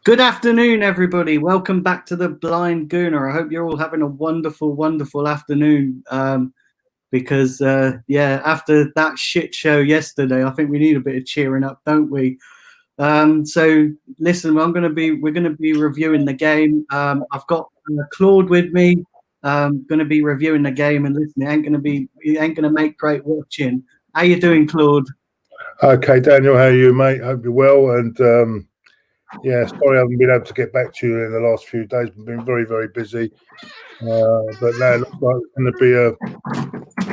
Good afternoon, everybody. Welcome back to the Blind Gooner. I hope you're all having a wonderful, wonderful afternoon. Because after that shit show yesterday, I think we need a bit of cheering up, don't we? So listen, we're going to be reviewing the game. I've got Claude with me. Going to be reviewing the game, and listen, it ain't going to make great watching. How you doing, Claude? Okay, Daniel, how are you, mate? Hope you're well. And sorry I haven't been able to get back to you in the last few days. I've been very, very busy. But now it looks like it's going to be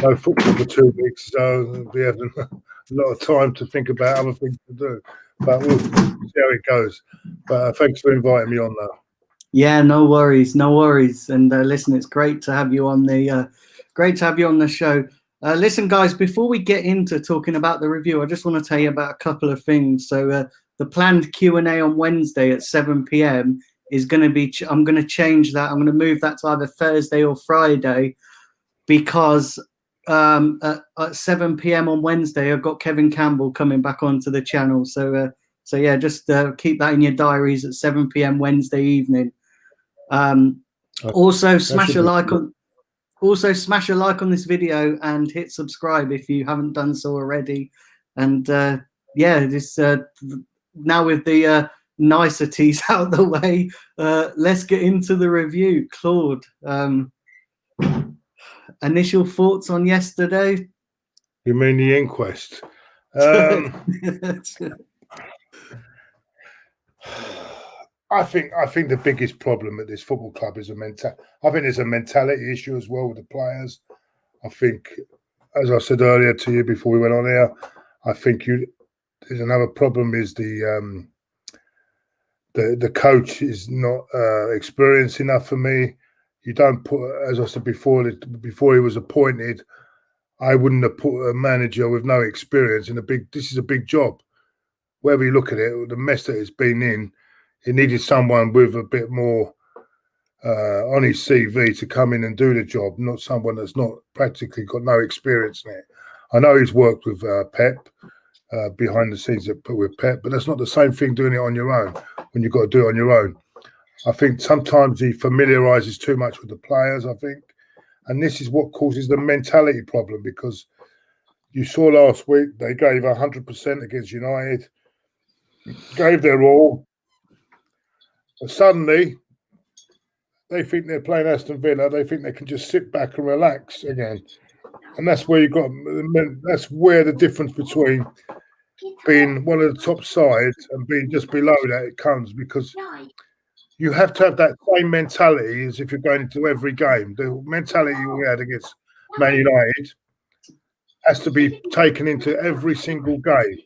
no football for 2 weeks, so we'll be having a lot of time to think about other things to do. But we'll see how it goes. But thanks for inviting me on now. Yeah, no worries, no worries. And listen, it's great to have you on the show. Listen, guys, before we get into talking about the review, I just want to tell you about a couple of things. So the planned Q&A on Wednesday at 7 p.m. is going to be. I'm going to change that. I'm going to move that to either Thursday or Friday, because at 7 p.m. on Wednesday, I've got Kevin Campbell coming back onto the channel. So yeah, just keep that in your diaries at 7 p.m. Wednesday evening. Also smash a like on this video and hit subscribe if you haven't done so already. And now with the niceties out of the way, let's get into the review. Claude, initial thoughts on yesterday? You mean the inquest? I think the biggest problem at this football club is I think there's a mentality issue as well with the players. I think, as I said earlier to you before we went on air, I think there's another problem is the coach is not experienced enough for me. You don't put, as I said before he was appointed, I wouldn't have put a manager with no experience in this is a big job. Wherever you look at it, the mess that it's been in, it needed someone with a bit more on his CV to come in and do the job, not someone that's not practically got no experience in it. I know he's worked with Pep behind the scenes with Pep, but that's not the same thing doing it on your own when you've got to do it on your own. I think sometimes he familiarises too much with the players, I think. And this is what causes the mentality problem, because you saw last week they gave 100% against United, gave their all. But suddenly, they think they're playing Aston Villa. They think they can just sit back and relax again. And that's where that's where the difference between being one of the top sides and being just below that it comes, because you have to have that same mentality as if you're going into every game. The mentality we had against Man United has to be taken into every single game,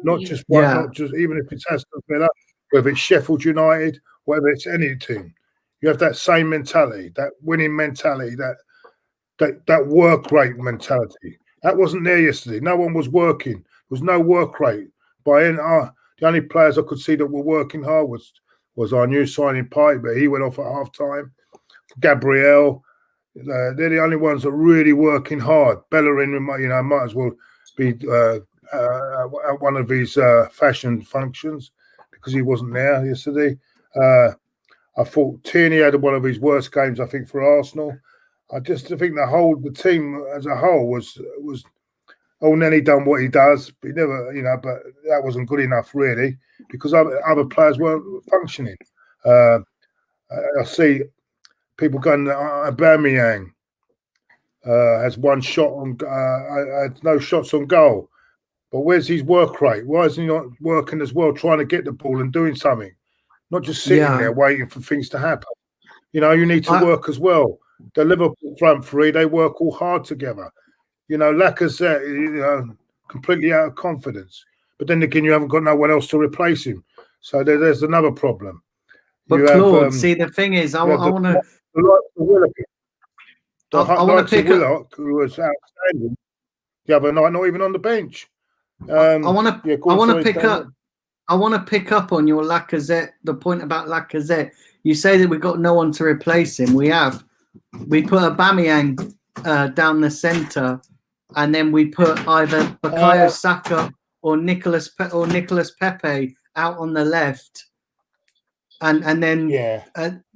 not just one, not just even if it's Aston Villa, whether it's Sheffield United, whether it's any team. You have that same mentality, that winning mentality, that work rate mentality. That wasn't there yesterday. No one was working. There was no work rate. The only players I could see that were working hard was our new signing Pike, but he went off at half time. Gabriel, they're the only ones that are really working hard. Bellerin, might as well be at one of his fashion functions because he wasn't there yesterday. I thought Tierney had one of his worst games, I think, for Arsenal. I just think the team as a whole was Nelly done what he does, but he never, but that wasn't good enough really, because other players weren't functioning. I see people going, Aubameyang has one shot on, had no shots on goal. But where's his work rate? Why is he not working as well, trying to get the ball and doing something? Not just sitting there waiting for things to happen. You need to work as well. The Liverpool front three, they work all hard together. Lacazette, completely out of confidence. But then again, you haven't got no one else to replace him. So there's another problem. But Claude, see, the thing is, I want to... I want to pick up... who was outstanding the other night, not even on the bench. I want to pick up on your Lacazette, the point about Lacazette. You say that we've got no one to replace him. We have. We put Aubameyang down the centre, and then we put either Bukayo Saka or Nicolas Pepe out on the left. and then Yeah.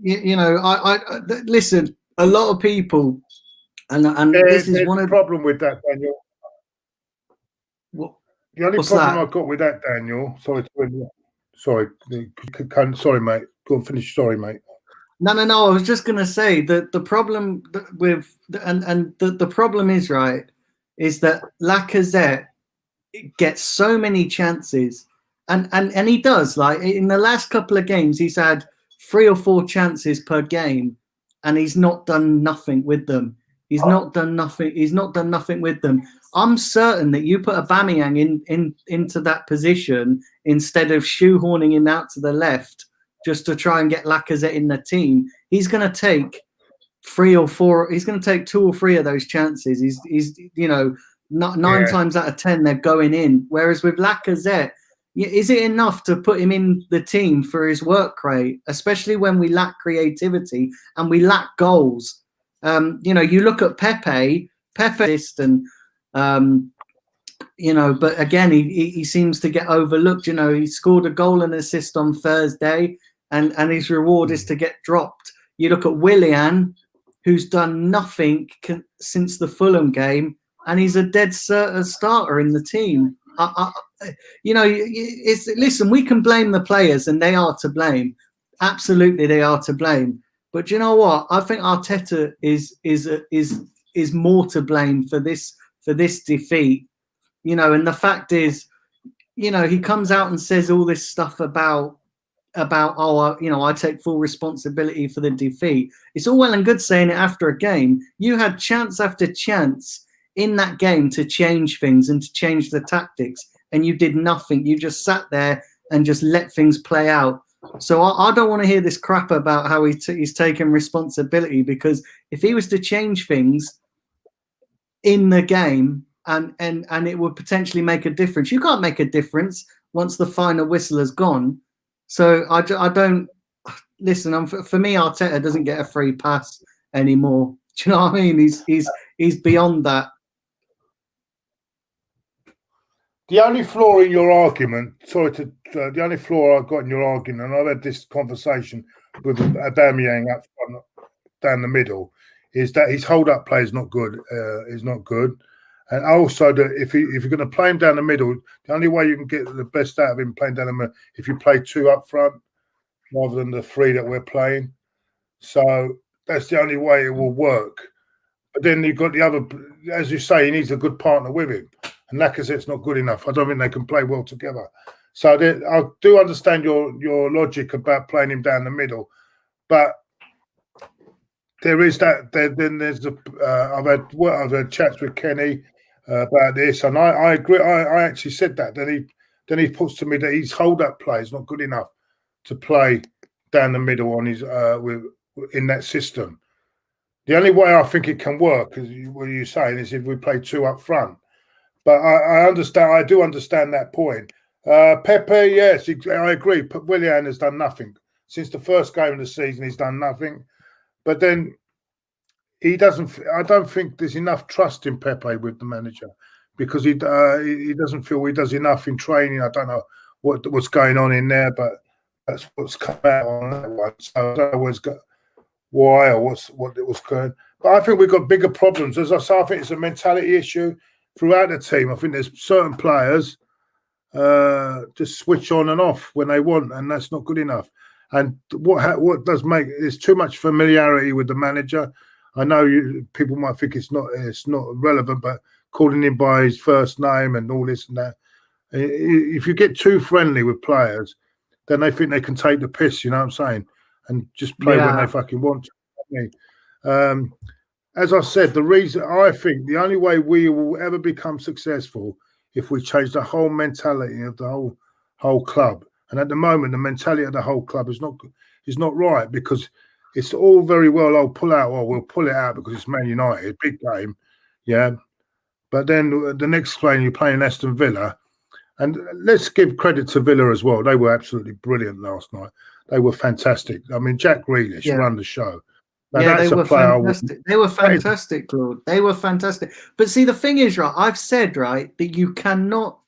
you know, listen. A lot of people, and this is one of the problem with that, Daniel. what, The only what's problem that? I've got with that, Daniel. Sorry, sorry, mate. Go and finish. Sorry, mate. No. I was just going to say that the problem with and the problem is right is that Lacazette gets so many chances, and he does. Like in the last couple of games, he's had 3 or 4 chances per game, and he's not done nothing with them. He's not done nothing. He's not done nothing with them. I'm certain that you put Aubameyang into that position instead of shoehorning him out to the left just to try and get Lacazette in the team. He's going to take 3 or 4. He's going to take 2 or 3 of those chances. He's you know, not 9 times out of 10 they're going in. Whereas with Lacazette, is it enough to put him in the team for his work rate, especially when we lack creativity and we lack goals? You know, you look at Pepe and you know, but again, he seems to get overlooked. You know, he scored a goal and assist on Thursday, and his reward is to get dropped. You look at Willian, who's done nothing since the Fulham game, and he's a dead starter in the team. You know, listen, we can blame the players, and they are to blame. Absolutely, they are to blame. But you know what? I think Arteta is more to blame for this defeat. You know, and the fact is, you know, he comes out and says all this stuff about you know, I take full responsibility for the defeat. It's all well and good saying it after a game. You had chance after chance in that game to change things and to change the tactics, and you did nothing. You just sat there and just let things play out. So I don't want to hear this crap about how he's taken responsibility, because if he was to change things in the game and it would potentially make a difference, you can't make a difference once the final whistle has gone. So I don't listen. For me, Arteta doesn't get a free pass anymore. Do you know what I mean? He's beyond that. The only flaw in your argument, the only flaw I've got in your argument, and I've had this conversation with Aubameyang up front, down the middle, is that his hold-up play is not good. And also that if you're going to play him down the middle, the only way you can get the best out of him playing down the middle, if you play 2 up front rather than the 3 that we're playing. So that's the only way it will work. But then you've got the other, as you say, he needs a good partner with him. And Lacazette's not good enough. I don't think they can play well together. So I do understand your logic about playing him down the middle, but there is that. Then there's I've had chats with Kenny about this, and I agree. I actually said that. Then he puts to me that his hold-up play is not good enough to play down the middle on his in that system. The only way I think it can work, as what you're saying, is if we play 2 up front. But I understand. I do understand that point. Pepe, yes, I agree. But Willian has done nothing since the first game of the season. He's done nothing. But then he doesn't. I don't think there's enough trust in Pepe with the manager, because he doesn't feel he does enough in training. I don't know what's going on in there, but that's what's come out on that one. So I don't know why or what it was going. But I think we've got bigger problems. As I say, I think it's a mentality issue throughout the team. I think there's certain players just switch on and off when they want, and that's not good enough. And what does make there's too much familiarity with the manager. I know people might think it's not relevant, but calling him by his first name and all this and that. If you get too friendly with players, then they think they can take the piss. You know what I'm saying? And just play when they fucking want to. As I said, the reason I think the only way we will ever become successful if we change the whole mentality of the whole club. And at the moment, the mentality of the whole club is not right, because it's all very well, we'll pull it out because it's Man United, big game, yeah. But then the next game you're playing Aston Villa, and let's give credit to Villa as well. They were absolutely brilliant last night. They were fantastic. I mean, Jack Grealish run the show. Now, they were fantastic. They were fantastic, Claude. They were fantastic. But see, the thing is, right, I've said, right, that you cannot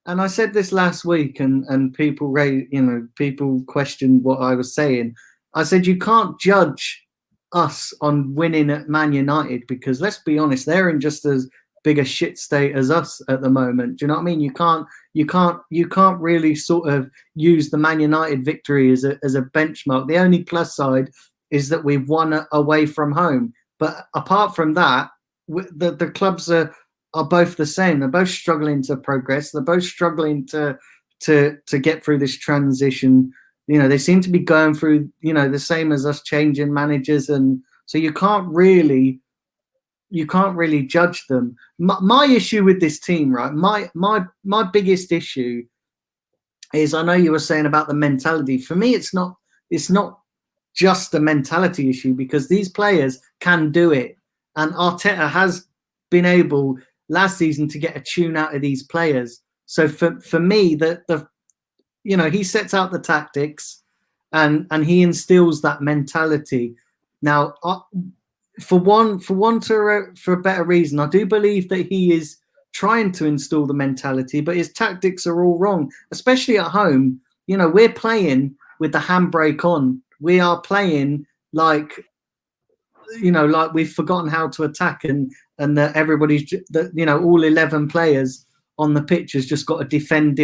and I said this last week, and people people questioned what I was saying. I said you can't judge us on winning at Man United because let's be honest, they're in just as big a shit state as us at the moment. Do you know what I mean? You can't really sort of use the Man United victory as a benchmark. The only plus side is that we've won away from home. But apart from that, the clubs are both the same. They're both struggling to progress. They're both struggling to get through this transition. They seem to be going through the same as us, changing managers, and so you can't really judge them. My issue with this team, right? My biggest issue is, I know you were saying about the mentality. For me, it's not just a mentality issue because these players can do it, and Arteta has been able last season to get a tune out of these players. So for me, he sets out the tactics, and he instills that mentality. Now, for a better reason, I do believe that he is trying to install the mentality, but his tactics are all wrong, especially at home. We're playing with the handbrake on. We are playing like we've forgotten how to attack, and that everybody's all 11 players on the pitch has just got to defend.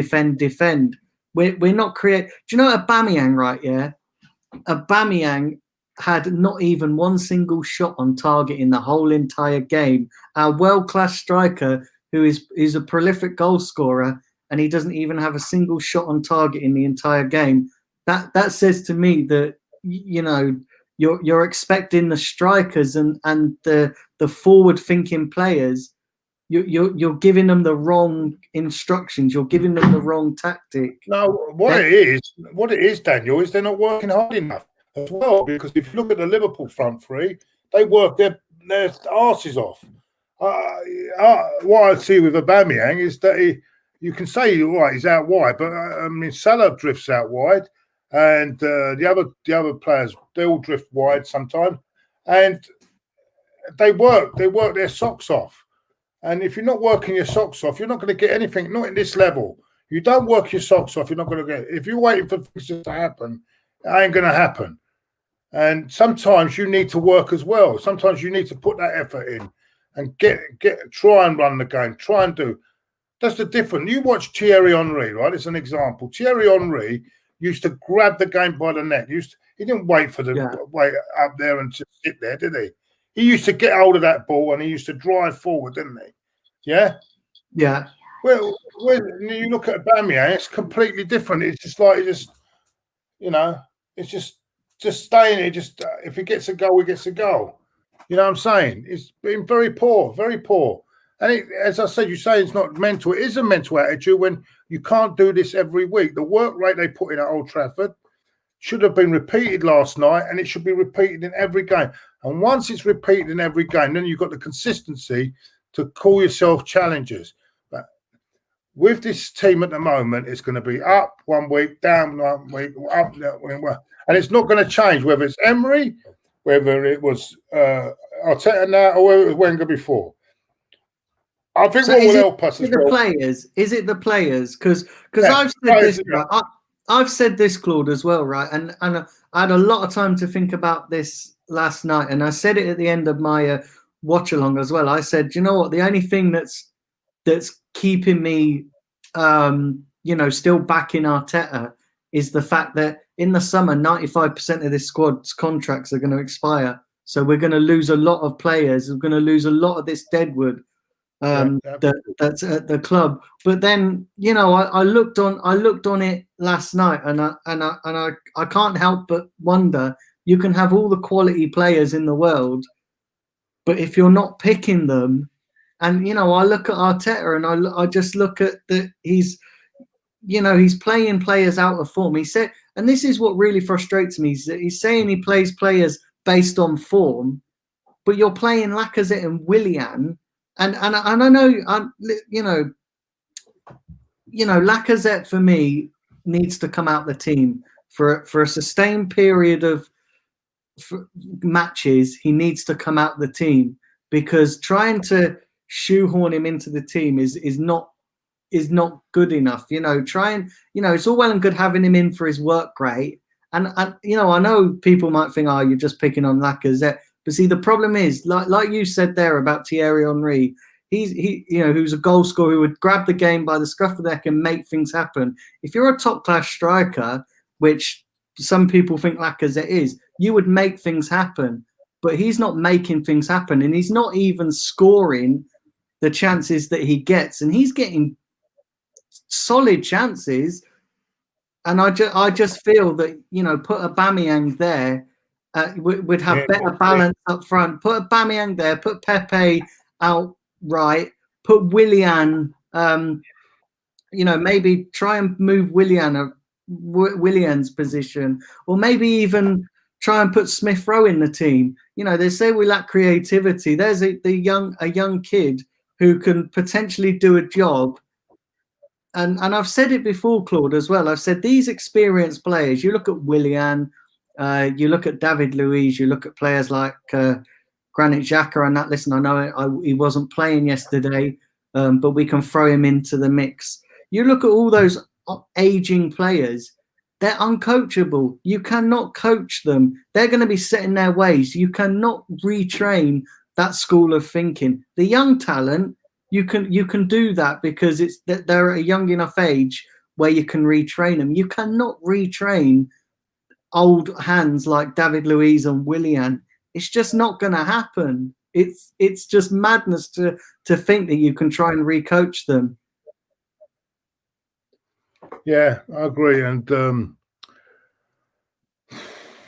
We're not create. Do you know Aubameyang, right? Yeah, Aubameyang had not even one single shot on target in the whole entire game. Our world-class striker, who is a prolific goal scorer, and he doesn't even have a single shot on target in the entire game. That says to me that you're expecting the strikers and the forward-thinking players. You're giving them the wrong instructions. You're giving them the wrong tactic. No, what it is, Daniel, is they're not working hard enough as well. Because if you look at the Liverpool front three, they work their arses off. What I see with Aubameyang is that you can say he's out wide, but Salah drifts out wide, and the other players, they all drift wide sometimes, and they work their socks off. And if you're not working your socks off, you're not going to get anything. Not at this level. You don't work your socks off, you're not going to get. If you're waiting for things to happen, it ain't going to happen. And sometimes you need to work as well. Sometimes you need to put that effort in and try and run the game. Try and do. That's the difference. You watch Thierry Henry, right? It's an example. Thierry Henry used to grab the game by the neck. He didn't wait for the wait up there and just sit there, did he? He used to get hold of that ball and he used to drive forward, didn't he? Yeah? Yeah. Well, when you look at Aubameyang, it's completely different. It's just like, it's just staying here. Just if he gets a goal, he gets a goal. You know what I'm saying? It's been very poor, very poor. And as I said, you say it's not mental. It is a mental attitude when you can't do this every week. The work rate they put in at Old Trafford should have been repeated last night, and it should be repeated in every game. And once it's repeated in every game, then you've got the consistency to call yourself challengers. But with this team at the moment, it's going to be up one week, down 1 week, up, and it's not going to change whether it's Emery, whether it was Arteta now, or whether it was Wenger before. I think what will help us as well. Is it the players? Because I've said this. Right? I've said this, Claude, as well, right? And I had a lot of time to think about this last night, and I said it at the end of my watch along as well. I said, you know what? The only thing that's keeping me, still backing Arteta is the fact that in the summer, 95% of this squad's contracts are going to expire. So we're going to lose a lot of players. We're going to lose a lot of this deadwood. That's at the club. But then I looked on it last night, and I can't help but wonder. You can have all the quality players in the world, but if you're not picking them, and I look at Arteta and I just look at that he's playing players out of form. He said, and this is what really frustrates me. He's saying he plays players based on form, but you're playing Lacazette and Willian. And I know, Lacazette for me needs to come out the team for a sustained period of matches. He needs to come out the team because trying to shoehorn him into the team is not is not good enough. You know, try and, you know, it's all well and good having him in for his work rate. And you know, I know people might think, oh, you're just picking on Lacazette. But see, the problem is, like you said there about Thierry Henry, he you know, who's a goal scorer who would grab the game by the scruff of the neck and make things happen. If you're a top class striker, which some people think Lacazette is, you would make things happen. But he's not making things happen, and he's not even scoring the chances that he gets, and he's getting solid chances. And I just feel that, you know, put Aubameyang there, would have better balance up front. Put Aubameyang there, put Pepe out right, put Willian, you know, maybe try and move Willian's position, or maybe even try and put Smith Rowe in the team. You know, they say we lack creativity. There's a young kid who can potentially do a job. And I've said it before, Claude, as well. I've said these experienced players, you look at Willian, you look at David Luiz, you look at players like Granit Xhaka and that. Listen, I know he wasn't playing yesterday, but we can throw him into the mix. You look at all those aging players, they're uncoachable. You cannot coach them. They're going to be set in their ways. You cannot retrain that school of thinking. The young talent, you can do that because they're at a young enough age where you can retrain them. You cannot retrain old hands like David Luiz and Willian. It's just not going to happen. It's just madness to think that you can try and recoach them. Yeah, I agree. And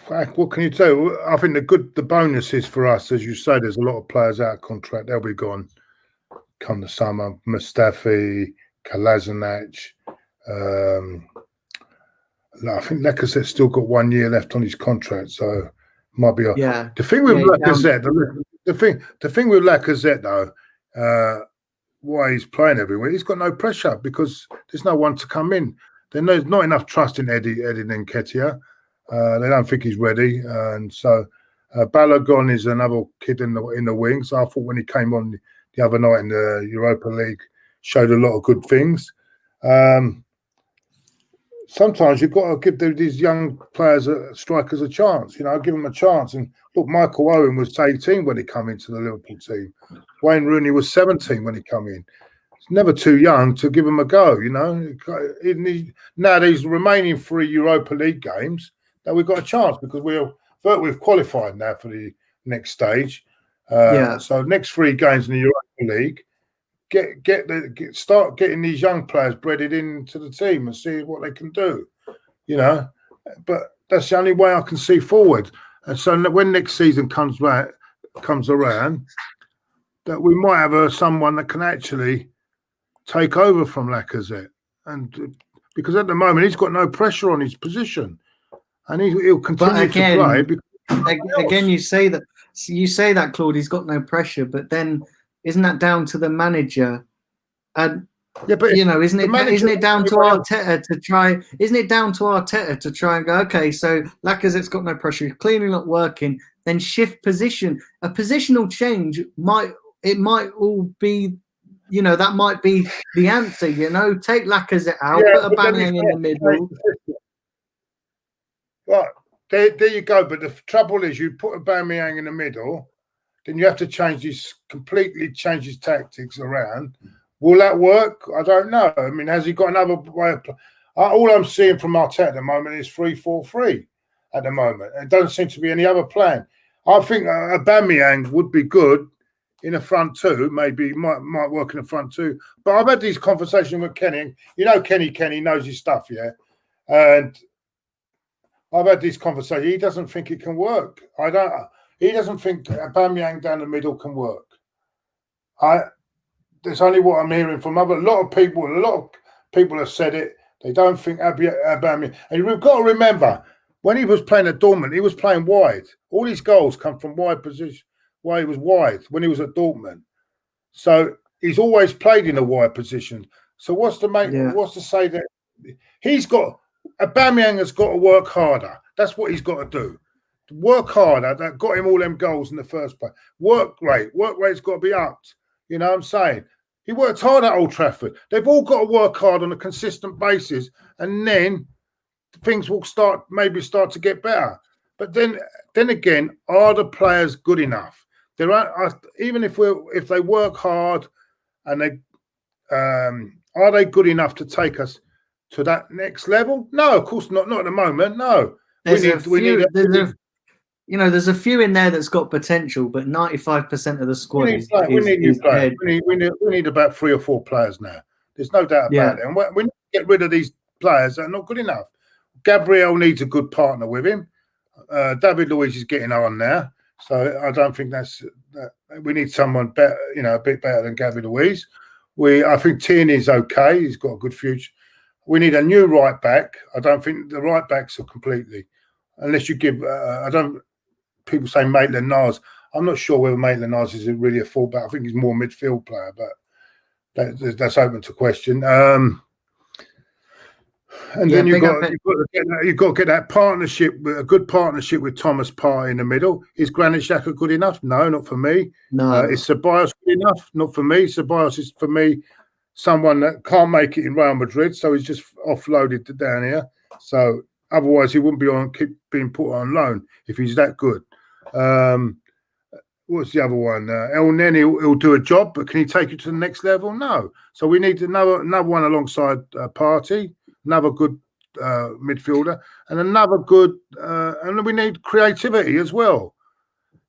what can you do? I think the bonus is for us, as you say, there's a lot of players out of contract. They'll be gone come the summer. Mustafi, Kolasinac. I think Lacazette's still got 1 year left on his contract, so might be. Yeah. The thing with Lacazette, the thing with Lacazette though, why he's playing everywhere, he's got no pressure because there's no one to come in. There's not enough trust in Eddie Nketiah. They don't think he's ready, and so Balogun is another kid in the wings. I thought when he came on the other night in the Europa League, showed a lot of good things. Sometimes you've got to give these young players, strikers, a chance. You know, give them a chance. And look, Michael Owen was 18 when he came into the Liverpool team. Wayne Rooney was 17 when he came in. It's never too young to give him a go. You know, now these remaining 3 Europa League games, that we've got a chance because we've qualified now for the next stage. So next 3 games in the Europa League. Start getting these young players breaded into the team and see what they can do, you know. But that's the only way I can see forward. And so when next season comes around, that we might have someone that can actually take over from Lacazette, and because at the moment he's got no pressure on his position, and he'll continue to play. Again, you say that Claude, he's got no pressure, but then. Isn't that down to the manager? And yeah, but you know, isn't it down to Arteta to try? Isn't it down to Arteta to try and go? Okay, so Lacazette's got no pressure. He's clearly not working. Then shift position. A positional change might all be, you know, that might be the answer. You know, take Lacazette out, put Aubameyang in the middle. Right, there you go. But the trouble is, you put Aubameyang in the middle. Then you have to completely change his tactics around. Will that work? I don't know. I mean, has he got another way of play? All I'm seeing from Arteta at the moment is 3-4-3 at the moment. It doesn't seem to be any other plan. I think Aubameyang would be good in the front two. Maybe might work in the front two. But I've had these conversations with Kenny. You know, Kenny knows his stuff, yeah? And I've had these conversations. He doesn't think it can work. He doesn't think Aubameyang down the middle can work. That's only what I'm hearing from a lot of people. A lot of people have said it. They don't think Aubameyang. And we've got to remember, when he was playing at Dortmund, he was playing wide. All his goals come from wide position. Why he was wide when he was at Dortmund. So he's always played in a wide position. So what's to say that Aubameyang has got to work harder. That's what he's got to do. Work harder. That got him all them goals in the first place. Work rate's got to be upped. You know what I'm saying? He worked hard at Old Trafford. They've all got to work hard on a consistent basis, and then things will maybe start to get better. But then again, are the players good enough? There are, even if they work hard, and they are they good enough to take us to that next level? No, of course not. Not at the moment. No, there's a few in there that's got potential, but 95% of the squad is dead. We need about 3 or 4 players now. There's no doubt about it. And we need to get rid of these players that are not good enough. Gabriel needs a good partner with him. David Luiz is getting on now, so I don't think we need someone better, a bit better than David Luiz. I think Tierney's okay. He's got a good future. We need a new right back. I don't think the right backs are completely, unless you give. People say Maitland-Niles. I'm not sure whether Maitland-Niles is really a fullback. I think he's more a midfield player, but that's open to question. And then you've got to get that partnership, a good partnership with Thomas Partey in the middle. Is Granit Xhaka good enough? No, not for me. No. Is Ceballos good enough? Not for me. Ceballos is, for me, someone that can't make it in Real Madrid, so he's just offloaded to down here. So otherwise, he wouldn't keep being put on loan if he's that good. What's the other one? El Neni, he'll do a job, but can he take you to the next level? No. So we need another one alongside Partey. Another good midfielder, and another good, and we need creativity as well.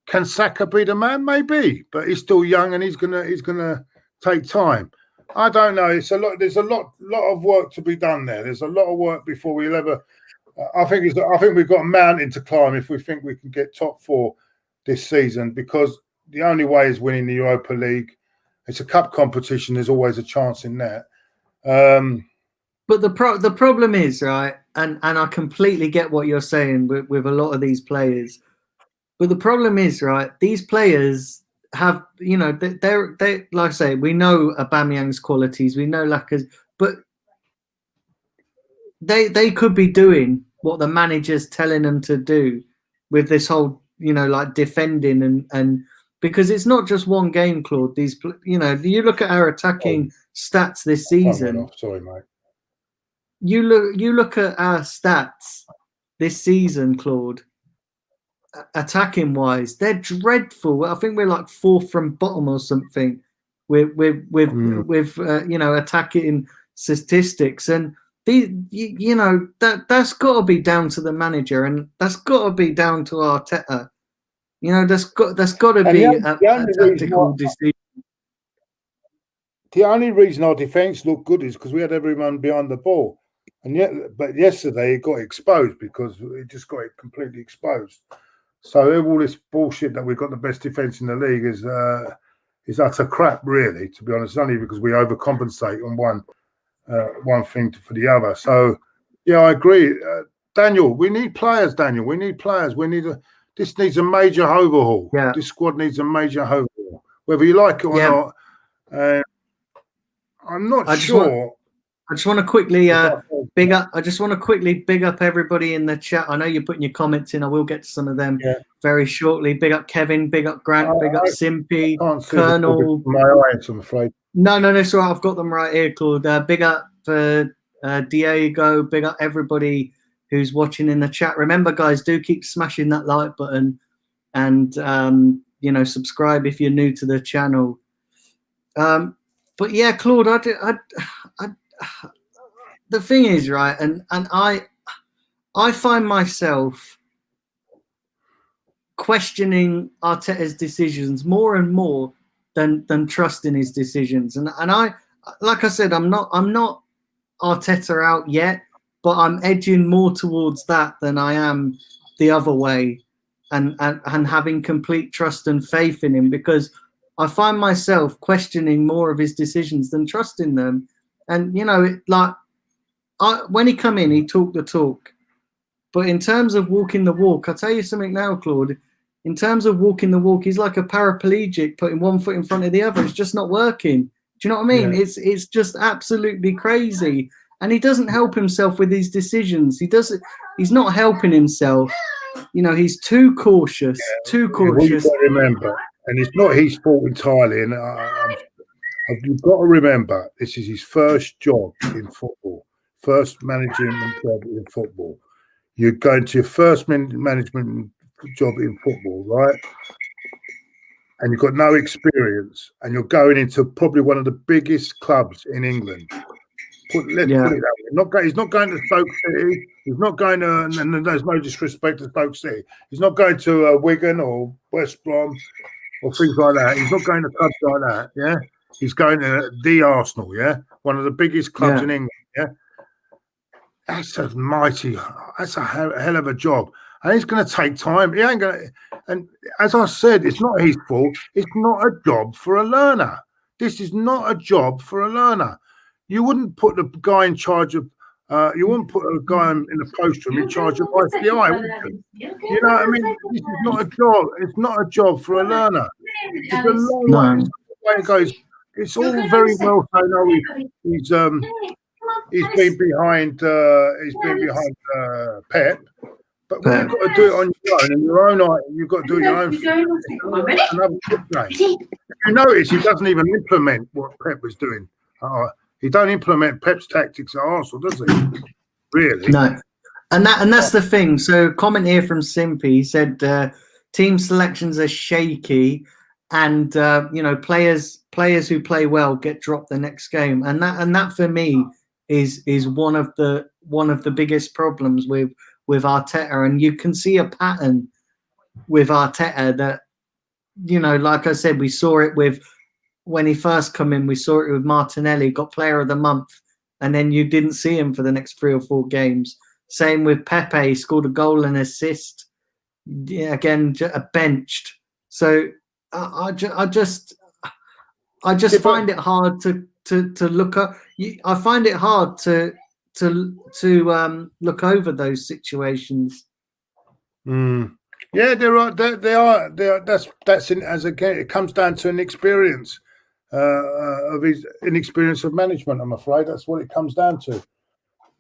Can Saka be the man? Maybe, but he's still young and he's gonna take time. I don't know. It's a lot. There's a lot of work to be done there. There's a lot of work before we'll ever. I think we've got a mountain to climb if we think we can get top 4 this season, because the only way is winning the Europa League. It's a cup competition. There's always a chance in that. But the problem is, right, and I completely get what you're saying with a lot of these players. But the problem is, right, these players have, they're like I say, we know Aubameyang's qualities, we know Laka's, but they could be doing what the manager's telling them to do with this whole, like defending and because it's not just one game, Claude. These, you look at our attacking stats this season. Sorry, mate. You look at our stats this season, Claude. Attacking wise, they're dreadful. I think we're like 4th from bottom or something with attacking statistics, and that's got to be down to the manager, and that's got to be down to Arteta. That's got to be a tactical decision. The only reason our defence looked good is because we had everyone behind the ball. But yesterday it got exposed because it just got completely exposed. So all this bullshit that we've got the best defence in the league is utter crap, really. To be honest, only because we overcompensate on one thing for the other. So yeah, I agree, Daniel. We need players, Daniel. We need players. This needs a major overhaul. Yeah. This squad needs a major overhaul, whether you like it or not. I'm not sure. I just want to quickly big up. I just want to quickly big up everybody in the chat. I know you're putting your comments in. I will get to some of them very shortly. Big up Kevin. Big up Grant. Big up Simpy. Colonel. My eyes, I'm afraid. No, it's all right. I've got them right here, Claude. Big up Diego. Big up everybody who's watching in the chat. Remember, guys, do keep smashing that like button and subscribe if you're new to the channel. But yeah, Claude, the thing is, right, and I find myself questioning Arteta's decisions more and more than trusting his decisions. And I, like I said, I'm not Arteta out yet, but I'm edging more towards that than I am the other way, and having complete trust and faith in him, because I find myself questioning more of his decisions than trusting them. And, when he come in, he talked the talk. But in terms of walking the walk, I'll tell you something now, Claude. In terms of walking the walk, he's like a paraplegic putting one foot in front of the other. It's just not working. Do you know what I mean? Yeah. It's just absolutely crazy. And he doesn't help himself with his decisions. He's not helping himself. He's too cautious, too cautious. Well, you've got to remember, and it's not his fault entirely. And you've got to remember, this is his first job in football, first management job in football. You're going to your first management job in football, right? And you've got no experience, and you're going into probably one of the biggest clubs in England. Let's put it that way. He's not going to Stoke City. He's not going to, and there's no disrespect to Stoke City. He's not going to Wigan or West Brom or things like that. He's not going to clubs like that, yeah? He's going to the Arsenal, yeah? One of the biggest clubs in England, yeah? That's a hell of a job. And it's going to take time. He ain't going to, and as I said, it's not his fault. It's not a job for a learner. This is not a job for a learner. You wouldn't put the guy in charge of, you wouldn't put a guy in the post room in charge of ICI, would you? You know what I mean? This is not a job. It's not a job for a learner. It's a long way. It goes. It's all very well. I know he's been behind. He's been behind Pep. But when you've got to do it on your own, and your own, you've got to do it your own. If you notice, he doesn't even implement what Pep was doing. He don't implement Pep's tactics at Arsenal, does he? Really? No. And that's the thing. So, comment here from Simpy. He said team selections are shaky, and players who play well get dropped the next game, and that for me is one of the biggest problems with Arteta. And you can see a pattern with Arteta that, like I said, we saw it with when he first come in. We saw it with Martinelli, got Player of the Month, and then you didn't see him for the next 3 or 4 games. Same with Pepe, he scored a goal and assist. Yeah, again, benched. So I just find it hard to look up. I find it hard to look over those situations. Yeah, they're right. They are. That's as again. It comes down to an experience of his inexperience of management. I'm afraid that's what it comes down to.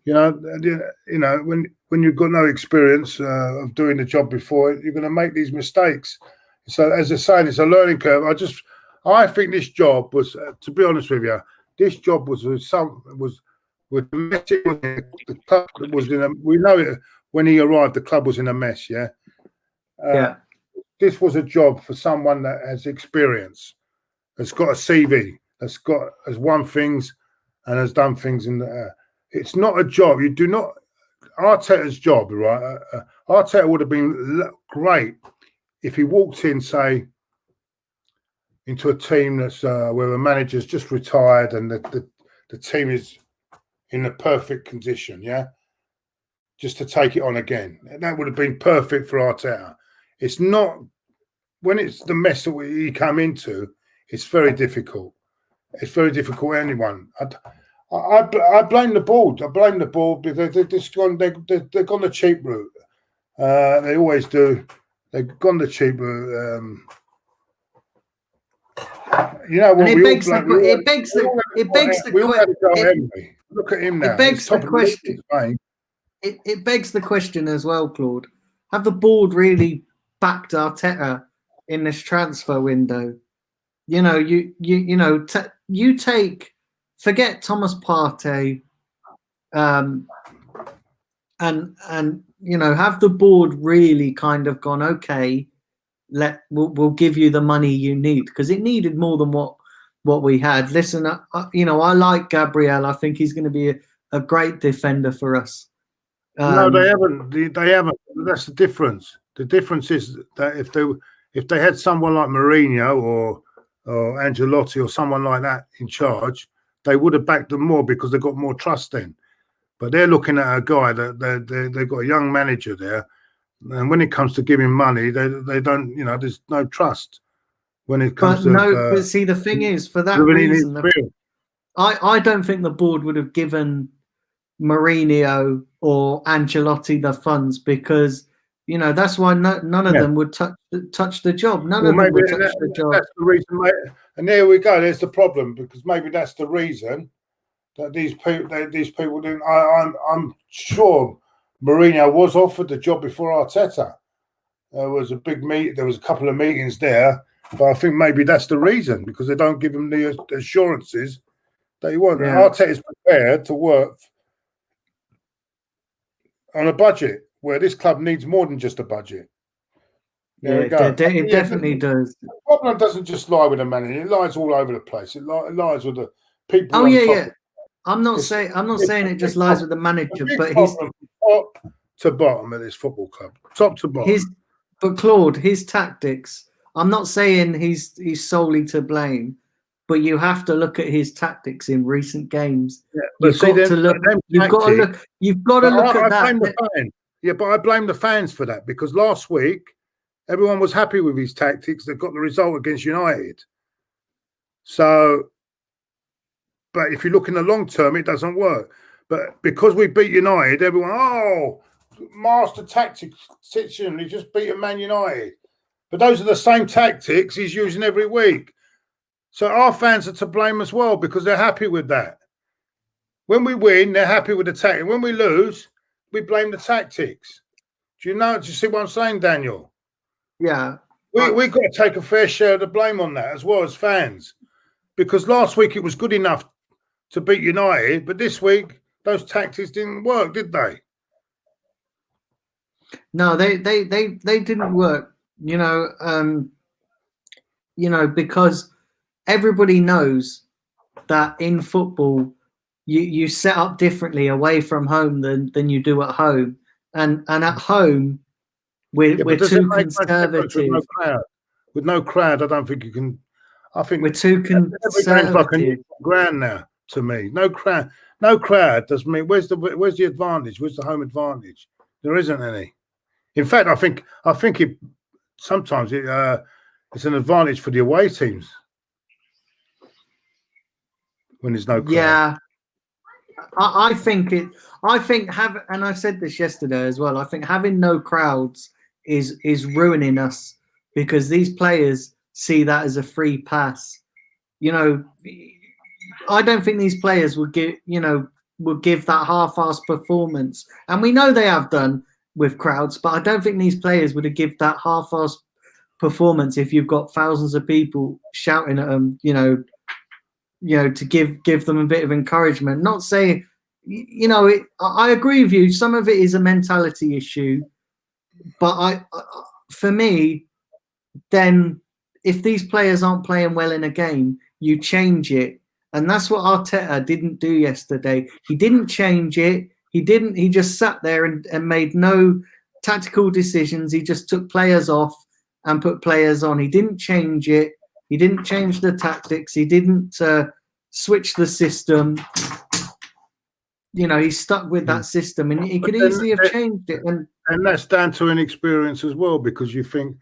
When you've got no experience of doing the job before, you're going to make these mistakes. So, as I say, it's a learning curve. I think this job was, to be honest with you, this job was the club was in a. We know it when he arrived. The club was in a mess. Yeah. This was a job for someone that has experience, has got a CV, has won things, and has done things in the. It's not a job. You do not. Arteta's job, right? Arteta would have been great if he walked in, say, into a team that's where the manager's just retired and the team is in the perfect condition, yeah, just to take it on again. That would have been perfect for Arteta. It's not when it's the mess that he come into. It's very difficult. It's very difficult for anyone. I blame the board. I blame the board because they've gone the cheap route. They always do. They've gone the cheap route. It begs the question. Look at him now. It begs the question. It begs the question as well, Claude. Have the board really backed Arteta in this transfer window? You take. Forget Thomas Partey, and have the board really kind of gone, okay, we'll give you the money you need, because it needed more than what we had. Listen, I like Gabriel. I think he's going to be a great defender for us. No, they haven't. They haven't. That's the difference. The difference is that if they had someone like Mourinho or Ancelotti or someone like that in charge, they would have backed them more because they got more trust then. But they're looking at a guy that they've got a young manager there, and when it comes to giving money, they don't. There's no trust when it comes but see, the thing is, for that reason, I don't think the board would have given Mourinho or Ancelotti the funds, because that's why none of them would touch the job. None of them would touch the job. That's the reason, mate. And there we go. There's the problem, because maybe that's the reason that these people didn't. I'm sure Mourinho was offered the job before Arteta. There was a big meet. There was a couple of meetings there, But I think maybe that's the reason, because they don't give him the assurances that he wants. Yeah. Arteta is prepared to work on a budget, where this club needs more than just a budget. There we go. It definitely does. The problem doesn't just lie with the manager; it lies all over the place. It lies with the people. Oh on yeah, top. yeah. I'm not saying it just lies with the manager, but he's top to bottom of this football club, top to bottom. But Claude, his tactics. I'm not saying he's solely to blame, but you have to look at his tactics in recent games. Yeah, You've got to look at that. Yeah, but I blame the fans for that, because last week everyone was happy with his tactics that got the result against United. So, but if you look in the long term, it doesn't work. But because we beat United, everyone, master tactics, he just beat Man United. But those are the same tactics he's using every week. So our fans are to blame as well, because they're happy with that. When we win, they're happy with the tactics. When we lose, we blame the tactics. Do you see what I'm saying, Daniel? Yeah. We've got to take a fair share of the blame on that as well as fans. Because last week it was good enough to beat United, but this week those tactics didn't work, did they? No, they didn't work. Because everybody knows that in football you set up differently away from home than you do at home, and at home we're too conservative. With no crowd, I don't think you can. I think we're too conservative. Like a grand now to me. No crowd doesn't mean where's the advantage? Where's the home advantage? There isn't any. In fact, I think it sometimes it's an advantage for the away teams when there's no crowd. Yeah, I think and I said this yesterday as well. I think having no crowds is ruining us, because these players see that as a free pass. I don't think these players would give that half-assed performance, and we know they have done with crowds, but I don't think these players would have given that half-assed performance if you've got thousands of people shouting at them, to give them a bit of encouragement. Not saying, I agree with you. Some of it is a mentality issue, but for me, then if these players aren't playing well in a game, you change it. And that's what Arteta didn't do yesterday. He didn't change it. He just sat there and made no tactical decisions. He just took players off and put players on. He didn't change it. He didn't change the tactics. He didn't switch the system. He stuck with that system, and he could easily have changed it. And that's down to inexperience as well, because you think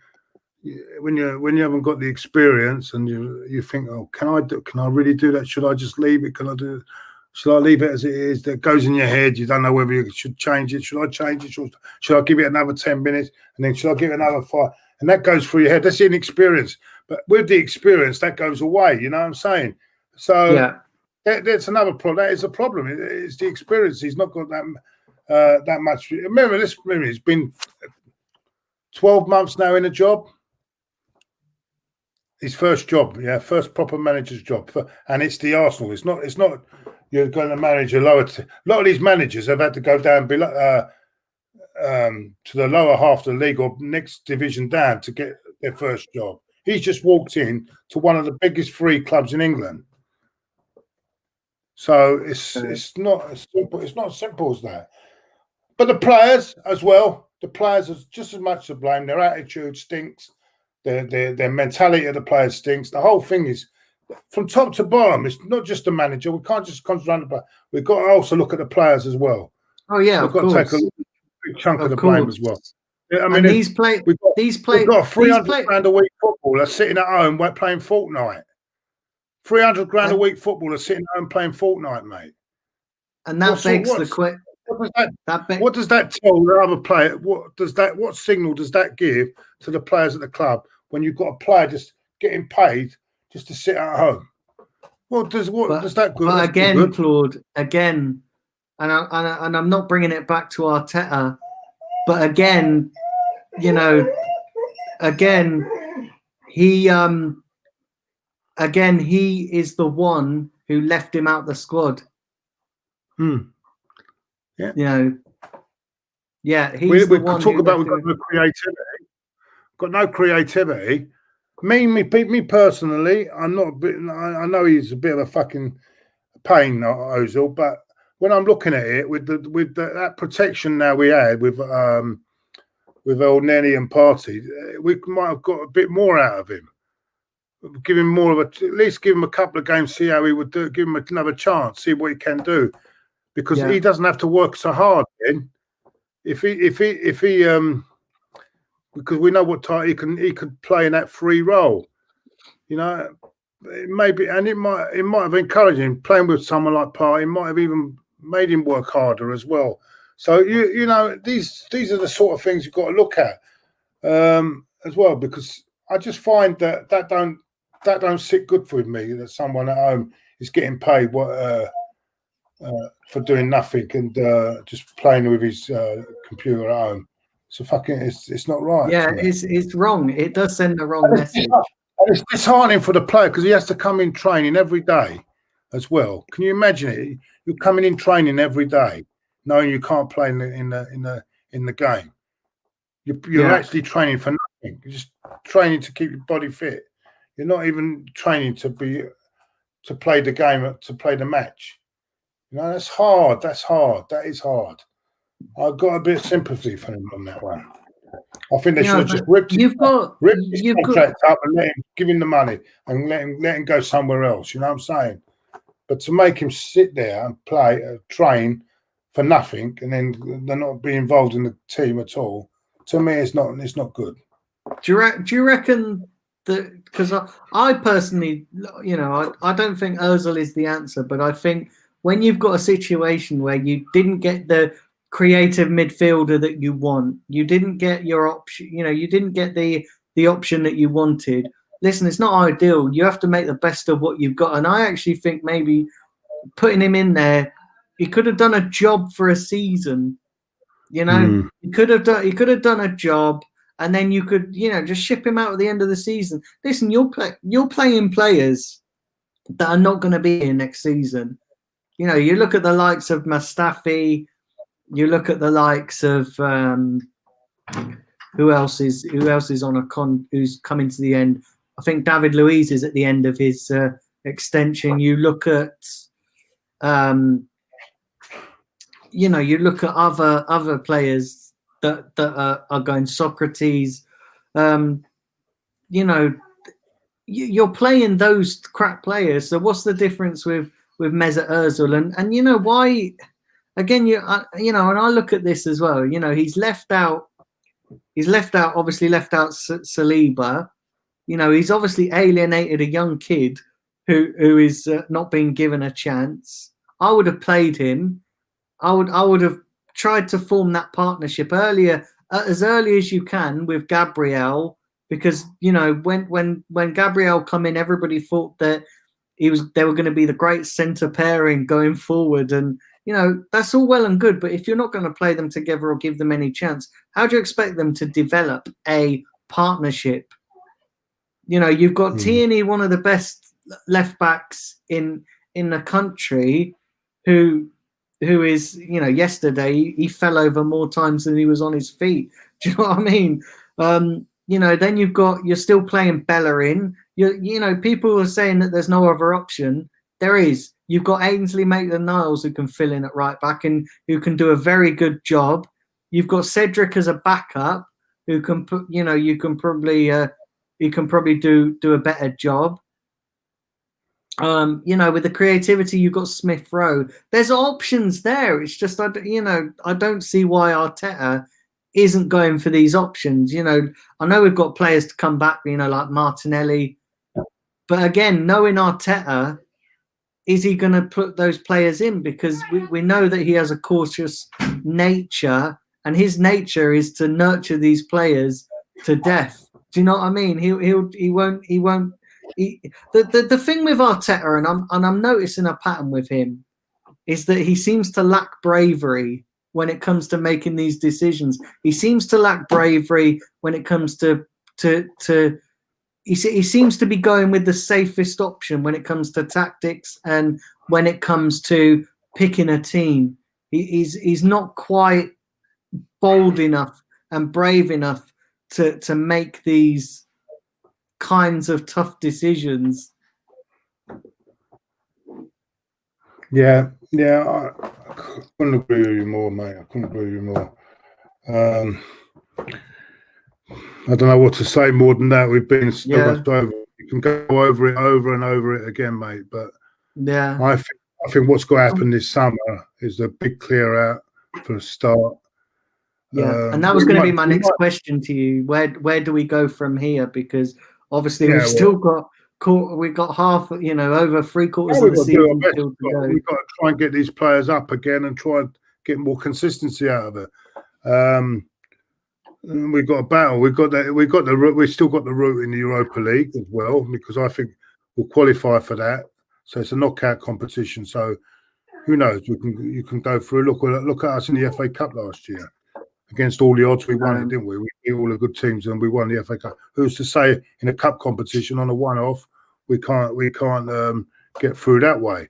when you haven't got the experience, and you think, can I really do that? Should I just leave it? Should I leave it as it is? That goes in your head. You don't know whether you should change it. Should I change it? Should I give it another 10 minutes? And then should I give it another 5? And that goes through your head. That's inexperience. But with the experience, that goes away. You know what I'm saying? So yeah, that's another problem. That is a problem. It's the experience. He's not got that much. Remember, he's been 12 months now in a job. His first job, first proper manager's job, and it's the Arsenal. It's not. You're going to manage a lower. A lot of these managers have had to go down below to the lower half of the league or next division down to get their first job. He's just walked in to one of the biggest 3 clubs in England. So it's not as simple. It's not as simple as that. But the players as well. The players are just as much to blame. Their attitude stinks. Their mentality of the players stinks. The whole thing is from top to bottom. It's not just the manager. We can't just concentrate on the player. We've got to also look at the players as well. Oh yeah, we've got to take a big chunk of the blame as well. I mean, we've got 300 grand a week footballer sitting at home playing Fortnite. 300 grand a week footballer sitting at home playing Fortnite, mate. And that begs the question. What does that tell the other player? What signal does that give to the players at the club when you've got a player just getting paid just to sit at home? Does that good? But again, good? Claude, and I'm not bringing it back to Arteta, but again, he again, he is the one who left him out the squad. Yeah. You know, yeah, We he's the one talk who about left we've got him. no creativity. Got no creativity. Me personally, I'm not. I know he's a bit of a fucking pain, Ozil, but when I'm looking at it with that protection now we had with El Neni and Partey, we might have got a bit more out of him. Give him more of at least give him a couple of games, see how he would do. Give him another chance, see what he can do, because he doesn't have to work so hard. Then, if he because we know what type he could play in that free role, you know. Maybe, and it might have encouraged him playing with someone like Partey. Might have even made him work harder as well. So you know these are the sort of things you've got to look at as well, because I just find that don't sit good with me that someone at home is getting paid for doing nothing and just playing with his computer at home. So it's not right. Yeah, it's wrong. It does send the wrong message. And it's disheartening for the player because he has to come in training every day as well. Can you imagine it? You're coming in training every day, knowing you can't play in the game. You're actually training for nothing. You're just training to keep your body fit. You're not even training to play the game, to play the match. You know, that's hard. That is hard. I've got a bit of sympathy for him on that one. I think they should have just ripped his contract up and give him the money and let him go somewhere else. You know what I'm saying? But to make him sit there and play, train for nothing, and then they're not be involved in the team at all, to me, it's not good. Do you reckon that? Because I personally, you know, I don't think Ozil is the answer, but I think when you've got a situation where you didn't get the creative midfielder that you want, you didn't get your option, you know, you didn't get the option that you wanted. Listen, it's not ideal. You have to make the best of what you've got, and I actually think maybe putting him in there, he could have done a job for a season. You know, he could have done a job, and then you could, you know, just ship him out at the end of the season. Listen, you're playing players that are not going to be here next season. You know, you look at the likes of Mustafi, you look at the likes of who else is on who's coming to the end. I think David Luiz is at the end of his extension. You look at you know, you look at other players that are going. Socrates, you know, you're playing those crap players. So what's the difference with Mesut Ozil? And you know why? Again, you know, and I look at this as well. You know, he's left out. Obviously, left out Saliba. You know, he's obviously alienated a young kid who is not being given a chance. I would have played him. I would have tried to form that partnership earlier, as early as you can with Gabriel, because you know when Gabriel come in, everybody thought that they were going to be the great centre pairing going forward, and you know that's all well and good, but if you're not going to play them together or give them any chance, how do you expect them to develop a partnership? You know, you've got Tierney, one of the best left backs in the country, who is, you know, yesterday he fell over more times than he was on his feet. Do you know what I mean? You know, then you're still playing Bellerin. You know, people are saying that there's no other option. There is. You've got Ainsley Maitland-Niles who can fill in at right back and who can do a very good job. You've got Cedric as a backup who can put, you know, you can probably do a better job. You know, with the creativity, you've got Smith Rowe. There's options there. It's just, you know, I don't see why Arteta isn't going for these options. You know, I know we've got players to come back, you know, like Martinelli. But again, knowing Arteta, is he going to put those players in? Because we know that he has a cautious nature, and his nature is to nurture these players to death. Do you know what I mean? He won't. The thing with Arteta, and I'm noticing a pattern with him, is that he seems to lack bravery when it comes to making these decisions. He seems to lack bravery when it comes to he seems to be going with the safest option when it comes to tactics and when it comes to picking a team. He's not quite bold enough and brave enough to make these kinds of tough decisions. Yeah, I couldn't agree with you more, mate. I couldn't agree with you more. I don't know what to say more than that. We've been so much over. You can go over it over and over it again, mate. But yeah, I think what's going to happen this summer is a big clear out for a start. Yeah, and that was going to be my next question to you. Where do we go from here? Because obviously we've still got half, over 3/4 of the season still to go. We've got to try and get these players up again and try and get more consistency out of it. We've got a battle. We've still got the route in the Europa League as well, because I think we'll qualify for that. So it's a knockout competition. So who knows? You can go through. Look at us in the FA Cup last year. Against all the odds, we won it, didn't we? We beat all the good teams and we won the FA Cup. Who's to say in a cup competition on a one-off we can't get through that way?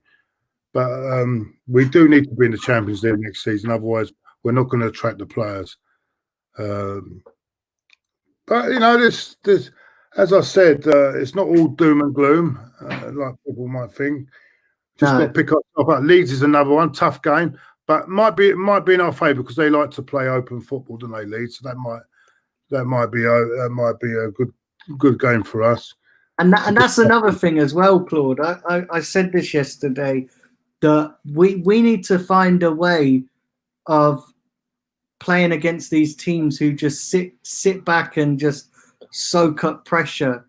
But we do need to be in the Champions League next season. Otherwise, we're not going to attract the players. But this as I said, it's not all doom and gloom like people might think. Just got to pick up. Leeds is another one, tough game. But it might be in our favour because they like to play open football, don't they, Leeds? So that might be a good game for us. And that's another thing as well, Claude. I said this yesterday, that we need to find a way of playing against these teams who just sit back and just soak up pressure,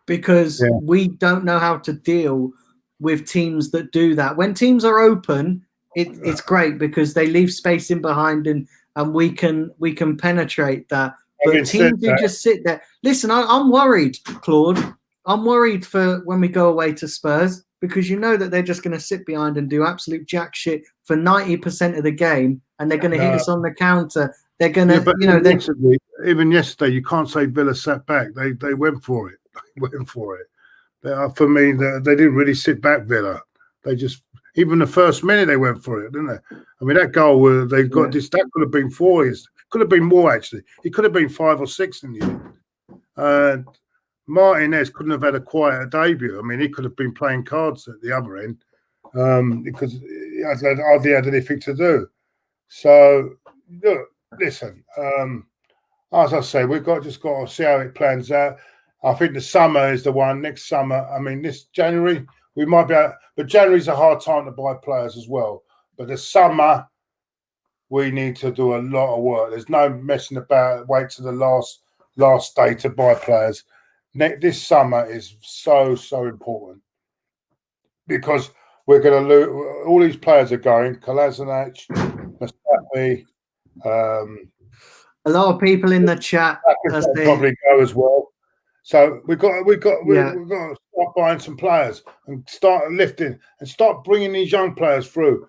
because we don't know how to deal with teams that do that. When teams are open, it's great because they leave space in behind and we can penetrate that. But teams who just sit there. Listen, I'm worried, Claude. I'm worried for when we go away to Spurs, because you know that they're just going to sit behind and do absolute jack shit for 90% of the game, and they're going to hit us on the counter. They're going to, even yesterday, you can't say Villa sat back. They went for it. They went for it. For me, they didn't really sit back, Villa. They just. Even the first minute they went for it, didn't they? I mean, that goal where they got this, that could have been 4. It could have been more, actually. It could have been 5 or 6 in the end. Martinez couldn't have had a quieter debut. I mean, he could have been playing cards at the other end because he hardly had anything to do. So, look, listen, as I say, we've just got to see how it plans out. I think the summer is the one. Next summer, I mean, this January, we might be able, but January's a hard time to buy players as well. But the summer, we need to do a lot of work. There's no messing about. Wait to the last day to buy players. This summer is so important because we're going to lose. All these players are going. Kolasinac, Mustafi. A lot of people in the chat probably go as well. So we've got to start buying some players and start lifting and start bringing these young players through.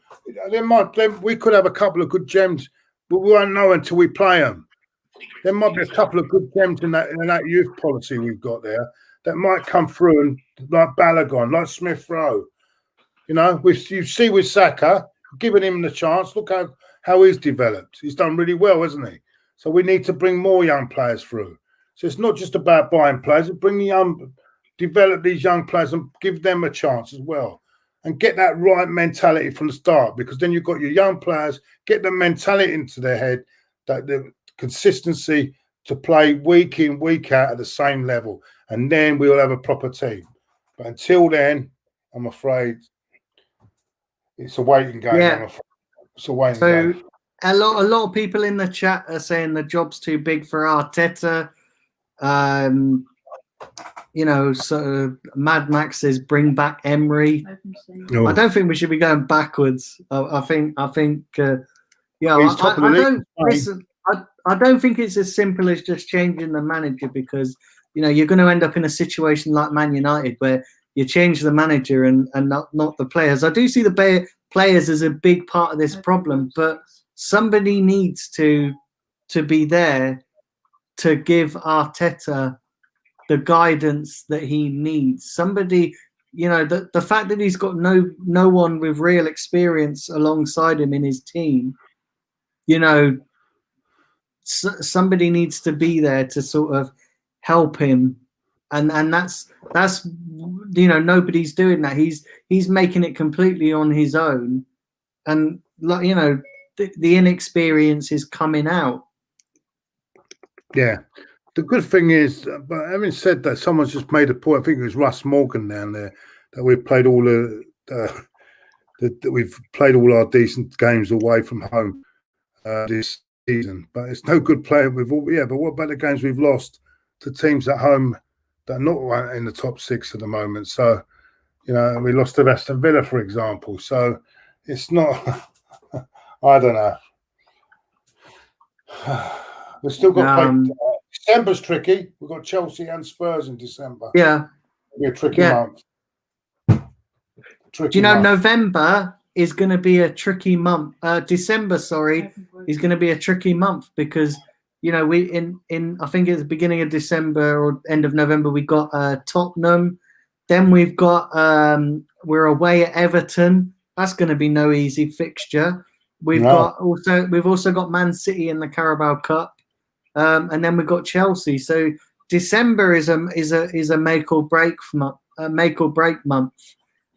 We could have a couple of good gems, but we won't know until we play them. There might be a couple of good gems in that youth policy we've got there that might come through, and like Balogun, like Smith Rowe. You see with Saka, giving him the chance. Look how he's developed. He's done really well, hasn't he? So we need to bring more young players through. So it's not just about buying players, but develop these young players and give them a chance as well. And get that right mentality from the start, because then you've got your young players, get the mentality into their head, that the consistency to play week in, week out at the same level. And then we'll have a proper team. But until then, I'm afraid it's a waiting game. Yeah. It's a waiting game. A lot of people in the chat are saying the job's too big for Arteta. So Mad Max says bring back Emery. I don't think we should be going backwards. I don't think it's as simple as just changing the manager, because you're going to end up in a situation like Man United where you change the manager and not the players. I do see the players as a big part of this problem, but somebody needs to be there to give Arteta the guidance that he needs. Somebody, you know, the fact that he's got no one with real experience alongside him in his team, you know, somebody needs to be there to sort of help him, and that's you know, nobody's doing that. He's making it completely on his own, and like, you know, the inexperience is coming out. Yeah. The good thing is, but having said that, someone's just made a point. I think it was Russ Morgan down there, that we've played all that we've played all our decent games away from home this season. But it's no good playing with all. Yeah, but what about the games we've lost to teams at home that are not in the top 6 at the moment? So, you know, we lost to Aston Villa, for example. So it's not. I don't know. We've still got to play. December's tricky. We've got Chelsea and Spurs in December. Yeah. It'll be a tricky month. Do you know November is going to be a tricky month? December, sorry, is going to be a tricky month because, you know, we in I think it's the beginning of December or end of November we got Tottenham. Then we've got we're away at Everton. That's going to be no easy fixture. We've also got Man City in the Carabao Cup. And then we've got Chelsea. So December is a make or break month.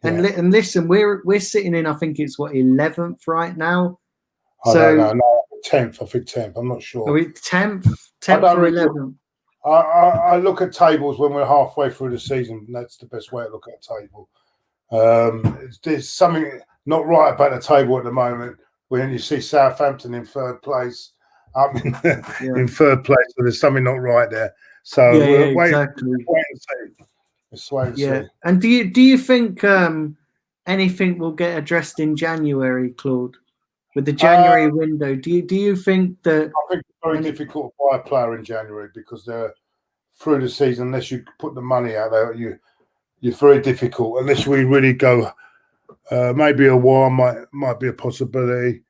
And, and listen, we're sitting in, I think it's what, 11th right now. I don't know. No, 10th. I think 10th. I'm not sure. Are we 10th or 11th? I look at tables when we're halfway through the season. And that's the best way to look at a table. There's something not right about the table at the moment when you see Southampton in 3rd place. Up in third place, so there's something not right there. So wait and see. Let's wait and see. And do you think anything will get addressed in January, Claude, with the January window? Do you think that? I think it's very difficult to buy a player in January because they're through the season. Unless you put the money out there, you're very difficult. Unless we really go, maybe a war might be a possibility.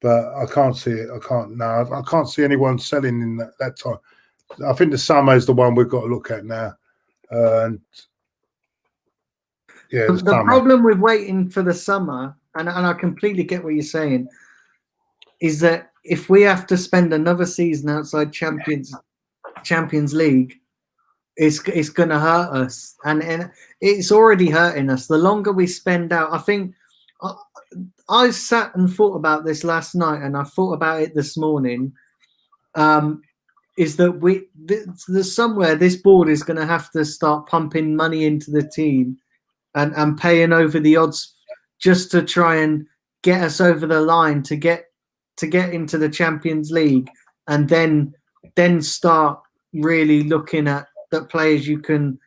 But I can't see it. I can't see anyone selling in that time. I think the summer is the one we've got to look at now. And the problem with waiting for the summer, and I completely get what you're saying, is that if we have to spend another season outside Champions League, it's going to hurt us, and it's already hurting us. The longer we spend out, I think. I sat and thought about this last night, and I thought about it this morning. Is that there's somewhere this board is going to have to start pumping money into the team, and paying over the odds just to try and get us over the line to get into the Champions League, and then start really looking at the players you can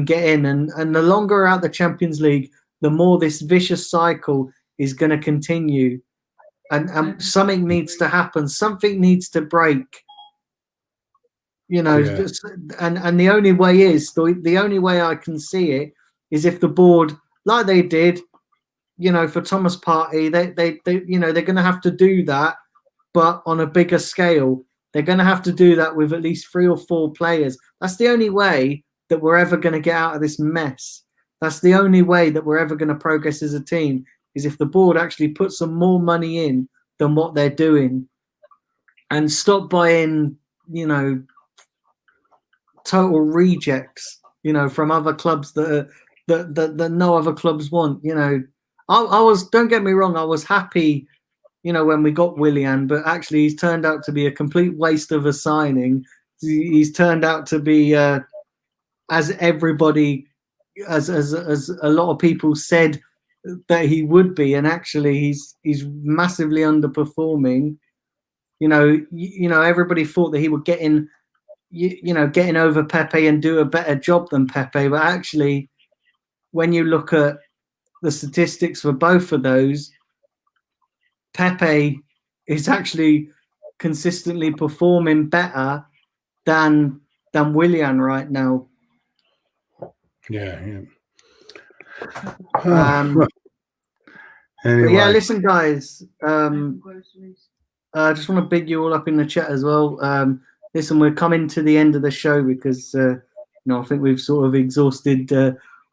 get in, and the longer we're out the Champions League, the more this vicious cycle is going to continue, and something needs to happen. Something needs to break, you know. And the only way is the only way I can see it is if the board, like they did, you know, for Thomas Partey, they you know, they're going to have to do that, but on a bigger scale. They're going to have to do that with at least 3 or 4 players. That's the only way that we're ever going to get out of this mess. That's the only way that we're ever going to progress as a team, is if the board actually put some more money in than what they're doing, and stop buying, you know, total rejects, you know, from other clubs that no other clubs want. You know, I was, don't get me wrong, I was happy, you know, when we got Willian, but actually he's turned out to be a complete waste of a signing. He's turned out to be, as everybody, as a lot of people said that he would be, and actually he's massively underperforming. You know, everybody thought that he would getting over Pepe and do a better job than Pepe, but actually, when you look at the statistics for both of those, Pepe is actually consistently performing better than Willian right now. Yeah. Anyway. Yeah, listen, guys. I just want to big you all up in the chat as well. Listen, we're coming to the end of the show because you know, I think we've sort of exhausted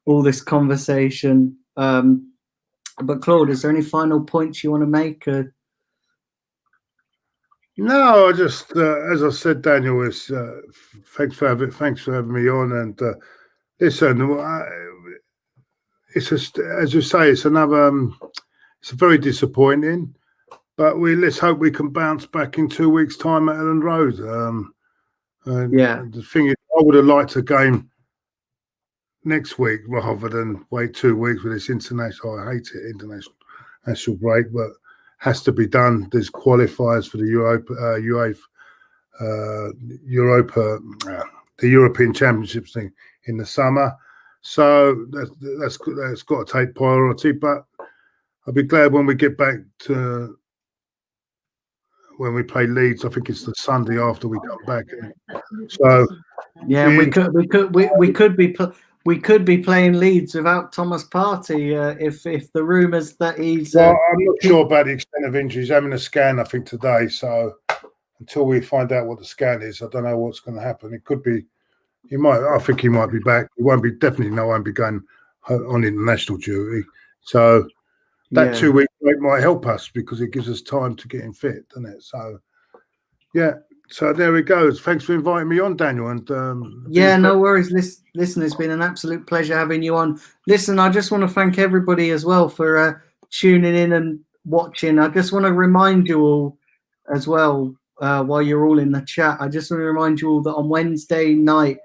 all this conversation. But Claude, is there any final points you want to make? No, I just as I said, Daniel, is thanks for having me on. And listen, it's just as you say, it's another. It's very disappointing, but let's hope we can bounce back in 2 weeks' time at Ellen Road. Yeah. The thing is, I would have liked a game next week rather than wait 2 weeks with this international. I hate it, international break, but has to be done. There's qualifiers for the the European Championships thing in the summer, so that's got to take priority. But I'll be glad when we get back to when we play Leeds. I think it's the Sunday after we come back. So yeah, we could be playing Leeds without Thomas Partey if the rumours that he's. Well, I'm not sure about the extent of injuries. He's having a scan, I think, today. So until we find out what the scan is, I don't know what's going to happen. It could be. I think he might be back. He won't be going on international duty. So that 2 week break might help us because it gives us time to get him fit, doesn't it? So yeah. So there we go. Thanks for inviting me on, Daniel. And no worries. Listen, it's been an absolute pleasure having you on. Listen, I just want to thank everybody as well for tuning in and watching. I just want to remind you all as well, while you're all in the chat, I just want to remind you all that on Wednesday night,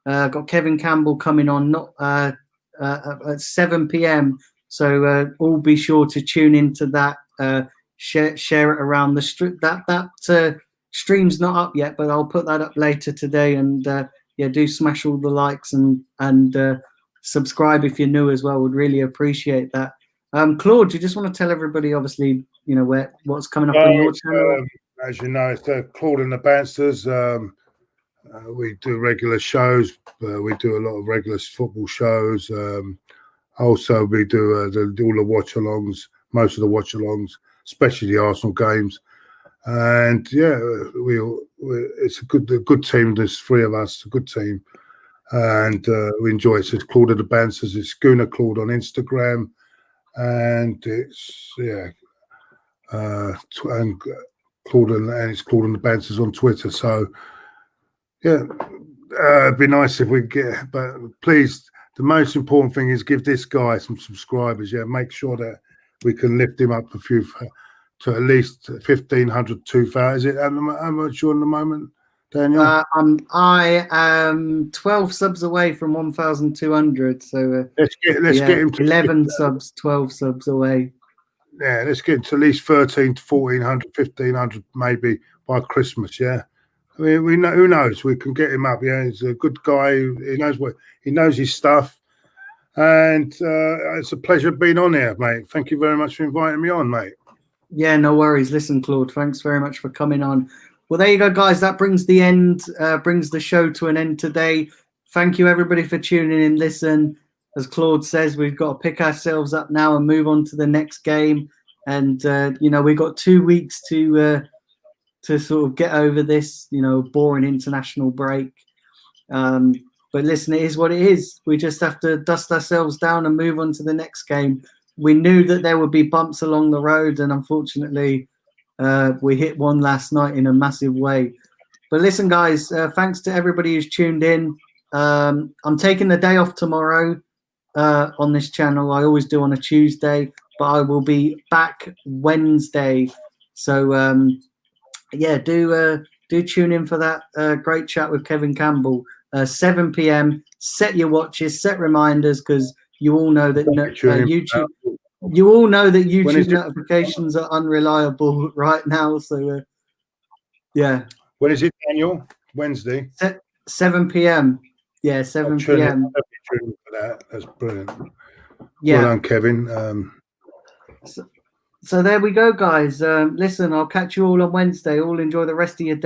got Kevin Campbell coming on at 7 p.m. So all be sure to tune into that. Share it around the street. That stream's not up yet, but I'll put that up later today. And do smash all the likes and subscribe if you're new as well. Would really appreciate that. Claude, you just want to tell everybody, obviously, you know what's coming up on your channel. As you know, it's Claude and the Bouncers. We do regular shows. We do a lot of regular football shows. Also, we do all the watch-alongs, most of the watch-alongs, especially the Arsenal games. And it's a good team. There's three of us, a good team, and we enjoy it. So it's Claude and the Bouncers. It's Schooner Claude on Instagram, and it's and Claude and it's Claude and the Bouncers on Twitter. So it'd be nice if we get. But please, the most important thing is give this guy some subscribers. Yeah, make sure that we can lift him up to at least 1,500, 2,000. Is it how much you're on the moment, Daniel? I am 12 subs away from 1,200. So let's get him to 11 subs, 12 subs away. Yeah, let's get to at least 1,300 to 1,400, 1,500 maybe by Christmas. Yeah, I mean, we know, who knows? We can get him up. Yeah, he's a good guy. He knows his stuff, and it's a pleasure being on here, mate. Thank you very much for inviting me on, mate. Yeah, no worries. Listen, Claude, thanks very much for coming on. Well, there you go, guys. That brings the show to an end today. Thank you, everybody, for tuning in. Listen, as Claude says, we've got to pick ourselves up now and move on to the next game. And, we've got 2 weeks to sort of get over this, boring international break. But listen, it is what it is. We just have to dust ourselves down and move on to the next game. We knew that there would be bumps along the road, and unfortunately, we hit one last night in a massive way. But listen, guys, thanks to everybody who's tuned in. I'm taking the day off tomorrow on this channel. I always do on a Tuesday, but I will be back Wednesday. So, do tune in for that great chat with Kevin Campbell. 7 p.m. Set your watches, set reminders, because you all know that YouTube. You all know that YouTube notifications are unreliable right now. So, When is it, Daniel? Wednesday. 7 p.m. Yeah, 7 p.m. For that. That's brilliant. Yeah. Well done, Kevin. So there we go, guys. Listen, I'll catch you all on Wednesday. All enjoy the rest of your day.